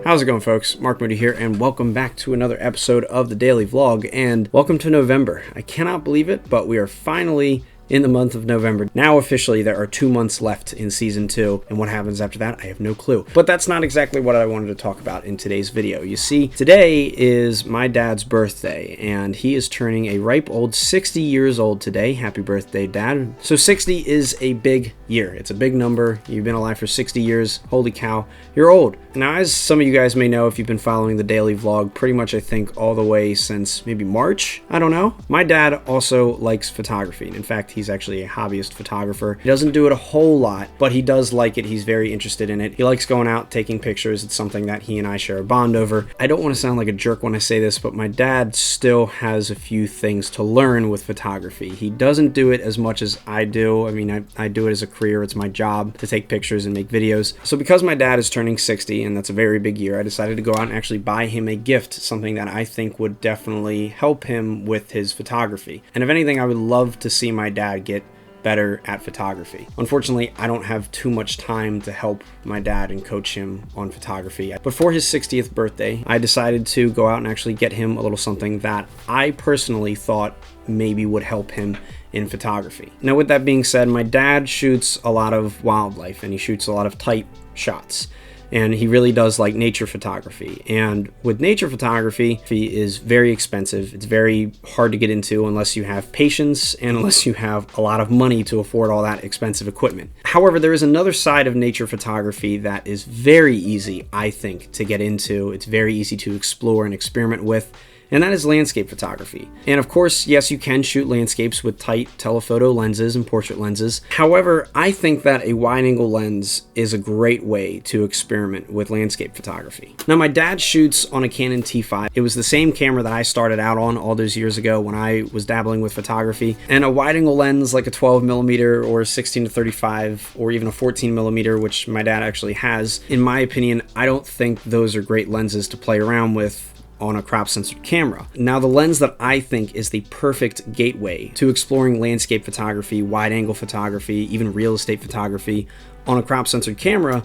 How's it going, folks? Mark Moody here, and welcome back to another episode of the Daily Vlog, and welcome to November. I cannot believe it, but we are finally in the month of November. Now officially there are 2 months left in season 2, and what happens after that, I have no clue. But that's not exactly what I wanted to talk about in today's video. You see, today is my dad's birthday, and he is turning a ripe old 60 years old today. Happy birthday, Dad. So 60 is a big year. It's a big number. You've been alive for 60 years. Holy cow, you're old. Now, as some of you guys may know if you've been following the daily vlog, pretty much I think all the way since maybe March, I don't know. My dad also likes photography. In fact, he's actually a hobbyist photographer. He doesn't do it a whole lot, but he does like it. He's very interested in it. He likes going out, taking pictures. It's something that he and I share a bond over. I don't want to sound like a jerk when I say this, but my dad still has a few things to learn with photography. He doesn't do it as much as I do. I mean, I do it as a career. It's my job to take pictures and make videos. So because my dad is turning 60, and that's a very big year, I decided to go out and actually buy him a gift, something that I think would definitely help him with his photography. And if anything, I would love to see my dad get better at photography. Unfortunately, I don't have too much time to help my dad and coach him on photography. But for his 60th birthday, I decided to go out and actually get him a little something that I personally thought maybe would help him in photography. Now, with that being said, my dad shoots a lot of wildlife and he shoots a lot of tight shots. And he really does like nature photography. And with nature photography, it is very expensive. It's very hard to get into unless you have patience and unless you have a lot of money to afford all that expensive equipment. However, there is another side of nature photography that is very easy, I think, to get into. It's very easy to explore and experiment with, and that is landscape photography. And of course, yes, you can shoot landscapes with tight telephoto lenses and portrait lenses. However, I think that a wide-angle lens is a great way to experiment with landscape photography. Now, my dad shoots on a Canon T5. It was the same camera that I started out on all those years ago when I was dabbling with photography. And a wide-angle lens like a 12mm or a 16-35 or even a 14mm, which my dad actually has, in my opinion, I don't think those are great lenses to play around with on a crop censored camera. Now, the lens that I think is the perfect gateway to exploring landscape photography, wide angle photography, even real estate photography on a crop censored camera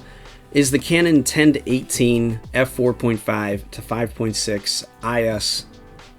is the Canon 10-18 f4.5 to 5.6 IS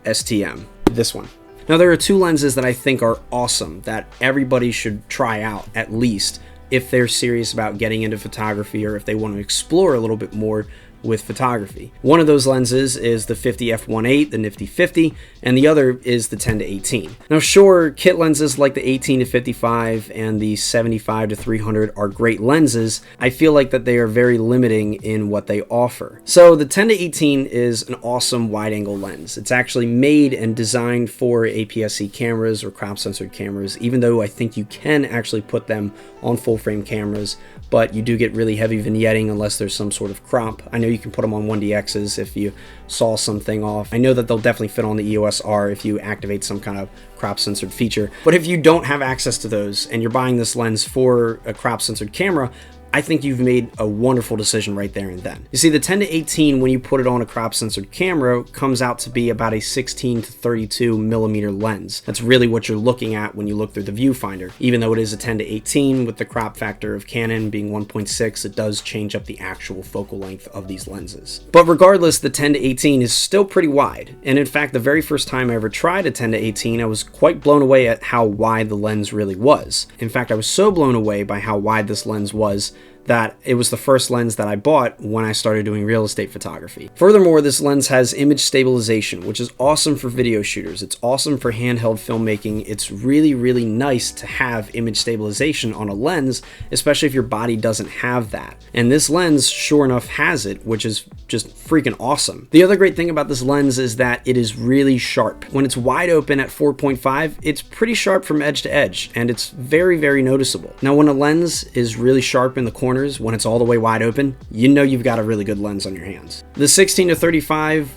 STM, this one. Now, there are two lenses that I think are awesome that everybody should try out at least if they're serious about getting into photography or if they want to explore a little bit more with photography. One of those lenses is the 50 f1.8, the nifty 50, and the other is the 10-18. Now, sure, kit lenses like the 18-55 and the 75-300 are great lenses. I feel like that they are very limiting in what they offer. So the 10-18 is an awesome wide-angle lens. It's actually made and designed for APS-C cameras or crop-censored cameras, even though I think you can actually put them on full-frame cameras, but you do get really heavy vignetting unless there's some sort of crop. I know you can put them on 1DXs if you saw something off. I know that they'll definitely fit on the EOS R if you activate some kind of crop censored feature. But if you don't have access to those and you're buying this lens for a crop censored camera, I think you've made a wonderful decision right there and then. You see, the 10-18, when you put it on a crop censored camera, comes out to be about a 16-32mm lens. That's really what you're looking at when you look through the viewfinder. Even though it is a 10-18 with the crop factor of Canon being 1.6, it does change up the actual focal length of these lenses. But regardless, the 10-18 is still pretty wide. And in fact, the very first time I ever tried a 10-18, I was quite blown away at how wide the lens really was. In fact, I was so blown away by how wide this lens was that it was the first lens that I bought when I started doing real estate photography. Furthermore, this lens has image stabilization, which is awesome for video shooters. It's awesome for handheld filmmaking. It's really, really nice to have image stabilization on a lens, especially if your body doesn't have that. And this lens, sure enough, has it, which is just freaking awesome. The other great thing about this lens is that it is really sharp. When it's wide open at 4.5, it's pretty sharp from edge to edge, and it's very, very noticeable. Now, when a lens is really sharp in the corners, when it's all the way wide open, you know you've got a really good lens on your hands. The 16-35,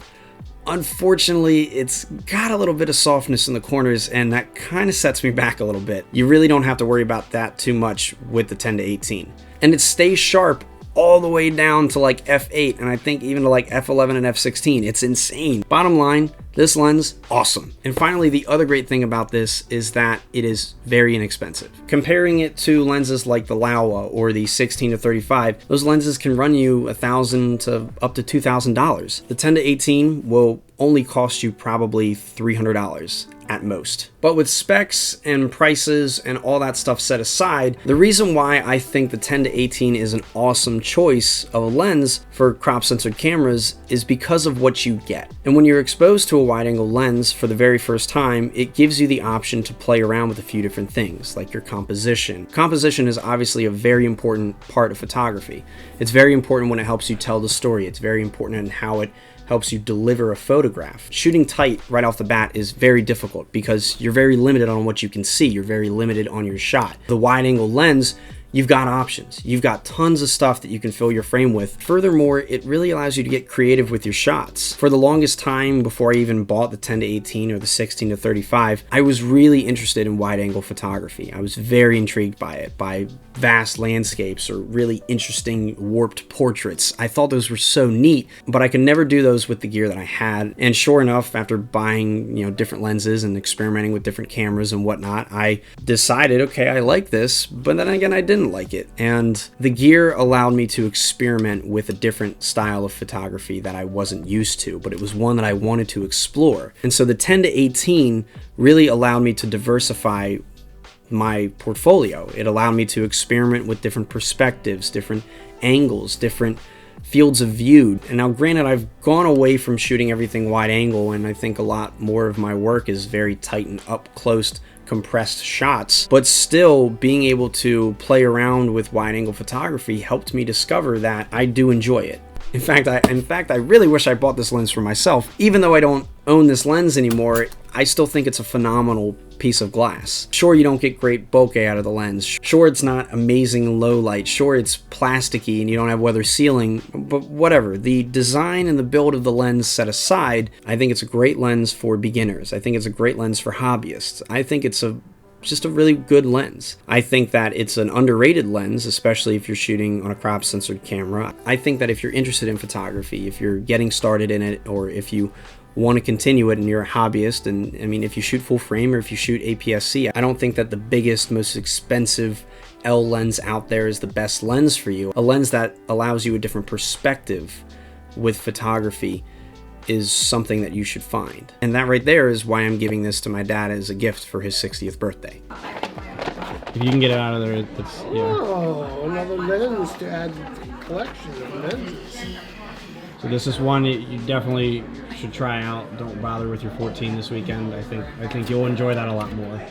unfortunately, it's got a little bit of softness in the corners, and that kind of sets me back a little bit. You really don't have to worry about that too much with the 10-18. And it stays sharp all the way down to like f8, and I think even to like f11 and f16. It's insane. Bottom line, this lens, awesome. And finally, the other great thing about this is that it is very inexpensive. Comparing it to lenses like the Laowa or the 16 to 35, those lenses can run you $1,000 to up to $2,000. The 10 to 18 will only cost you probably $300 at most. But with specs and prices and all that stuff set aside, the reason why I think the 10 to 18 is an awesome choice of a lens for crop censored cameras is because of what you get. And when you're exposed to a wide angle lens for the very first time, it gives you the option to play around with a few different things, like your composition. Composition is obviously a very important part of photography. It's very important when it helps you tell the story. It's very important in how it helps you deliver a photograph. Shooting tight right off the bat is very difficult because you're very limited on what you can see. You're very limited on your shot. The wide angle lens, you've got options. You've got tons of stuff that you can fill your frame with. Furthermore, it really allows you to get creative with your shots. For the longest time before I even bought the 10 to 18 or the 16 to 35, I was really interested in wide angle photography. I was very intrigued by it, by vast landscapes or really interesting warped portraits. I thought those were so neat, but I could never do those with the gear that I had. And sure enough, after buying, different lenses and experimenting with different cameras and whatnot, I decided, okay, I like this, but then again, I didn't like it. And the gear allowed me to experiment with a different style of photography that I wasn't used to, but it was one that I wanted to explore. And so the 10 to 18 really allowed me to diversify my portfolio. It allowed me to experiment with different perspectives, different angles, different fields of view. And now granted, I've gone away from shooting everything wide angle, and I think a lot more of my work is very tight and up close, compressed shots, but still being able to play around with wide angle photography helped me discover that I do enjoy it. In fact, I really wish I bought this lens for myself. Even though I don't own this lens anymore, I still think it's a phenomenal piece of glass. Sure, you don't get great bokeh out of the lens. Sure, it's not amazing low light. Sure, it's plasticky and you don't have weather sealing, but whatever. The design and the build of the lens set aside, I think it's a great lens for beginners. I think it's a great lens for hobbyists. I think it's just a really good lens. I think that it's an underrated lens, especially if you're shooting on a crop censored camera. I think that if you're interested in photography, if you're getting started in it, or if you want to continue it and you're a hobbyist, and I mean, if you shoot full frame or if you shoot APS-C, I don't think that the biggest, most expensive L lens out there is the best lens for you. A lens that allows you a different perspective with photography is something that you should find. And that right there is why I'm giving this to my dad as a gift for his 60th birthday. If you can get it out of there, it's, yeah. Oh, another lens to add to the collection of lenses. So this is one you definitely should try out. Don't bother with your 14 this weekend. I think you'll enjoy that a lot more.